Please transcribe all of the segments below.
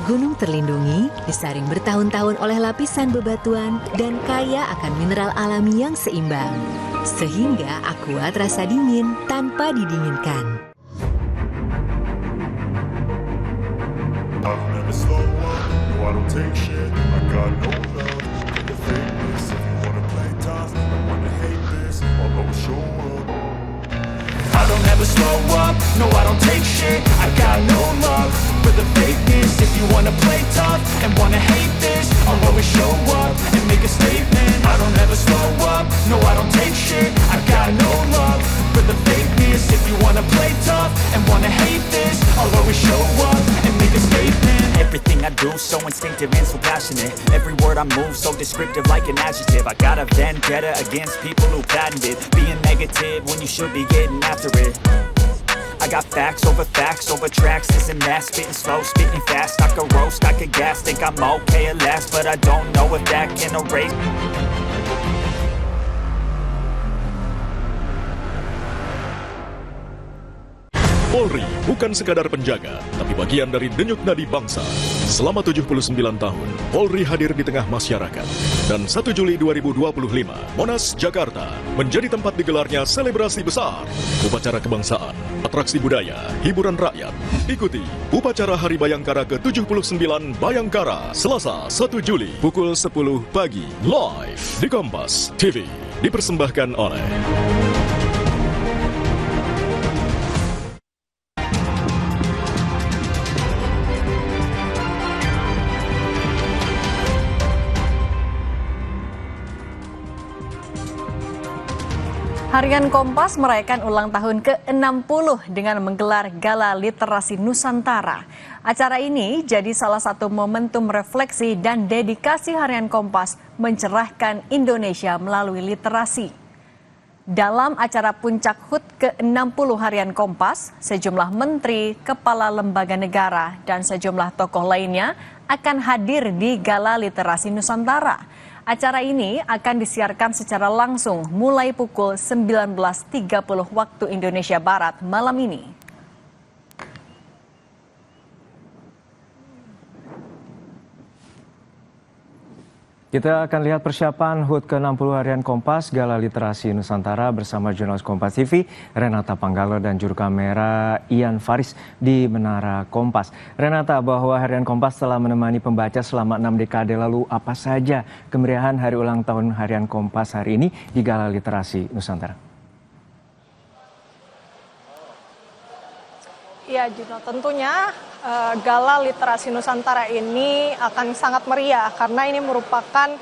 gunung terlindungi, disaring bertahun-tahun oleh lapisan bebatuan, dan kaya akan mineral alami yang seimbang. Sehingga Aqua terasa dingin tanpa didinginkan. I don't ever slow up, no I don't take shit. I got no love for the fakeness. If you wanna play tough and wanna hate this, I'll always show up and make a statement. I don't ever slow up, no I don't take shit. I got no love for the fakeness. If you wanna play tough and wanna hate this, I'll always show up and make a statement. Everything I do so instinctive and so passionate. Every word I move so descriptive like an adjective. I got a vendetta against people who patented being negative when you should be getting after it. I got facts over tracks. This and that, spitting slow, spitting fast. I could roast, I could gas, think I'm okay at last, but I don't know if that can erase. Polri bukan sekadar penjaga, tapi bagian dari denyut nadi bangsa. Selama 79 tahun, Polri hadir di tengah masyarakat. Dan 1 Juli 2025, Monas, Jakarta, menjadi tempat digelarnya selebrasi besar. Upacara kebangsaan, atraksi budaya, hiburan rakyat. Ikuti Upacara Hari Bayangkara ke-79 Bayangkara, Selasa 1 Juli, pukul 10 pagi, live di Kompas TV. Dipersembahkan oleh... Harian Kompas merayakan ulang tahun ke-60 dengan menggelar Gala Literasi Nusantara. Acara ini jadi salah satu momentum refleksi dan dedikasi Harian Kompas mencerahkan Indonesia melalui literasi. Dalam acara puncak HUT ke-60 Harian Kompas, sejumlah menteri, kepala lembaga negara, dan sejumlah tokoh lainnya akan hadir di Gala Literasi Nusantara. Acara ini akan disiarkan secara langsung mulai pukul 19.30 waktu Indonesia Barat malam ini. Kita akan lihat persiapan HUT ke-60 Harian Kompas Gala Literasi Nusantara bersama jurnalis Kompas TV Renata Panggalo dan juru kamera Ian Faris di Menara Kompas. Renata, bahwa Harian Kompas telah menemani pembaca selama 6 dekade lalu, apa saja kemeriahan hari ulang tahun Harian Kompas hari ini di Gala Literasi Nusantara? Ya, Juno, tentunya Gala Literasi Nusantara ini akan sangat meriah karena ini merupakan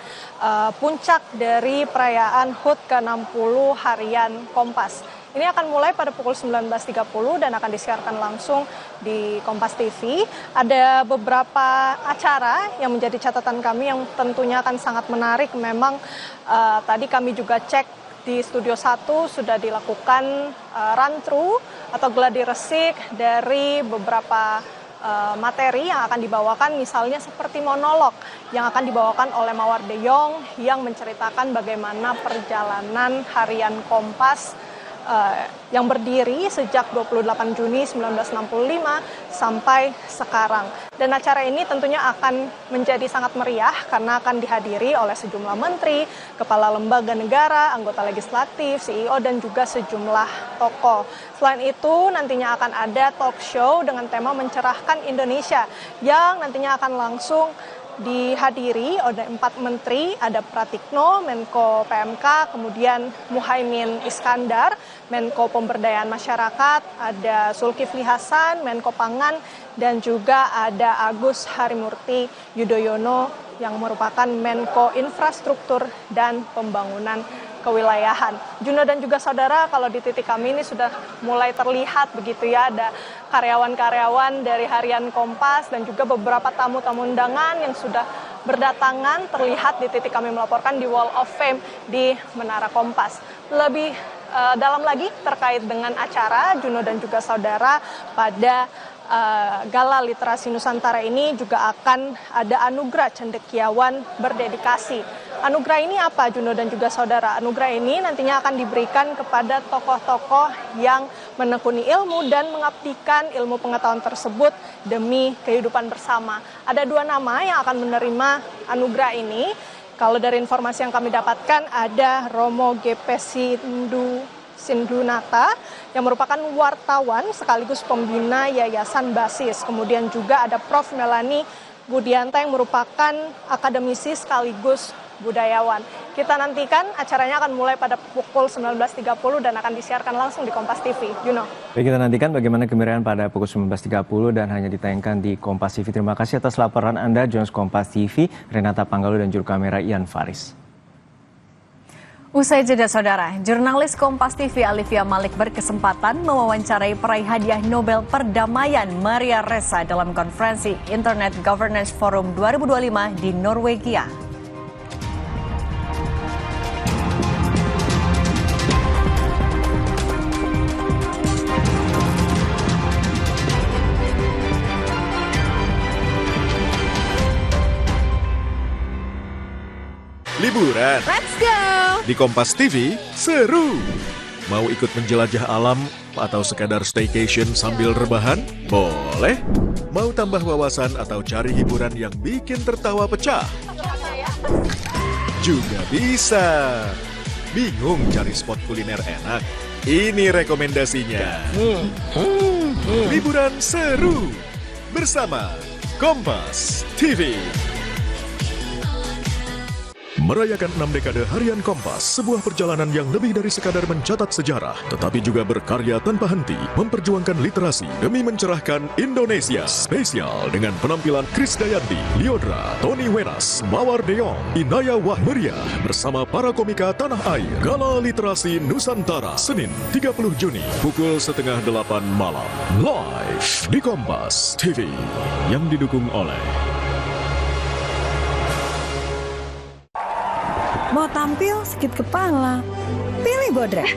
puncak dari perayaan HUT ke-60 Harian Kompas. Ini akan mulai pada pukul 19.30 dan akan disiarkan langsung di Kompas TV. Ada beberapa acara yang menjadi catatan kami yang tentunya akan sangat menarik. Memang tadi kami juga cek di Studio 1 sudah dilakukan run-through atau gladi resik dari beberapa materi yang akan dibawakan, misalnya seperti monolog yang akan dibawakan oleh Mawar De Jong yang menceritakan bagaimana perjalanan Harian Kompas yang berdiri sejak 28 Juni 1965 sampai sekarang. Dan acara ini tentunya akan menjadi sangat meriah karena akan dihadiri oleh sejumlah menteri, kepala lembaga negara, anggota legislatif, CEO, dan juga sejumlah tokoh. Selain itu, nantinya akan ada talk show dengan tema mencerahkan Indonesia yang nantinya akan langsung dihadiri oleh 4 menteri, ada Pratikno, Menko PMK, kemudian Muhaimin Iskandar, Menko Pemberdayaan Masyarakat, ada Zulkifli Hasan, Menko Pangan, dan juga ada Agus Harimurti Yudhoyono yang merupakan Menko Infrastruktur dan Pembangunan Kewilayahan. Juno dan juga saudara, kalau di titik kami ini sudah mulai terlihat begitu ya, ada karyawan-karyawan dari Harian Kompas dan juga beberapa tamu-tamu undangan yang sudah berdatangan terlihat di titik kami melaporkan di Wall of Fame di Menara Kompas. Lebih dalam lagi terkait dengan acara, Juno dan juga saudara, pada Gala Literasi Nusantara ini juga akan ada anugerah cendekiawan berdedikasi. Anugerah ini apa, Juno dan juga saudara? Anugerah ini nantinya akan diberikan kepada tokoh-tokoh yang menekuni ilmu dan mengabdikan ilmu pengetahuan tersebut demi kehidupan bersama. Ada 2 nama yang akan menerima anugerah ini. Kalau dari informasi yang kami dapatkan ada Romo GP Sindunata yang merupakan wartawan sekaligus pembina Yayasan Basis. Kemudian juga ada Prof. Melani Budianta yang merupakan akademisi sekaligus budayawan. Kita nantikan acaranya akan mulai pada pukul 19.30 dan akan disiarkan langsung di Kompas TV. Juno. Baik, kita nantikan bagaimana kemeriahan pada pukul 19.30 dan hanya ditayangkan di Kompas TV. Terima kasih atas laporan Anda, jurnalis Kompas TV, Renata Panggalo dan juru kamera Ian Faris. Usai jeda saudara, jurnalis Kompas TV Alivia Malik berkesempatan mewawancarai peraih hadiah Nobel Perdamaian Maria Ressa dalam konferensi Internet Governance Forum 2025 di Norwegia. Liburan Let's go! di Kompas TV seru. Mau ikut menjelajah alam atau sekadar staycation sambil rebahan? Boleh. Mau tambah wawasan atau cari hiburan yang bikin tertawa pecah? Juga bisa. Bingung cari spot kuliner enak? Ini rekomendasinya. Liburan seru bersama Kompas TV. Merayakan 6 dekade harian Kompas, sebuah perjalanan yang lebih dari sekadar mencatat sejarah, tetapi juga berkarya tanpa henti, memperjuangkan literasi demi mencerahkan Indonesia. Spesial dengan penampilan Krisdayanti, Liodra, Tony Wenas, Mawar Deong, Inaya Wahmeriah, bersama para komika tanah air. Gala Literasi Nusantara, Senin 30 Juni, pukul 7:30 malam. Live di Kompas TV, yang didukung oleh Mau tampil sakit kepala, pilih Bodrek.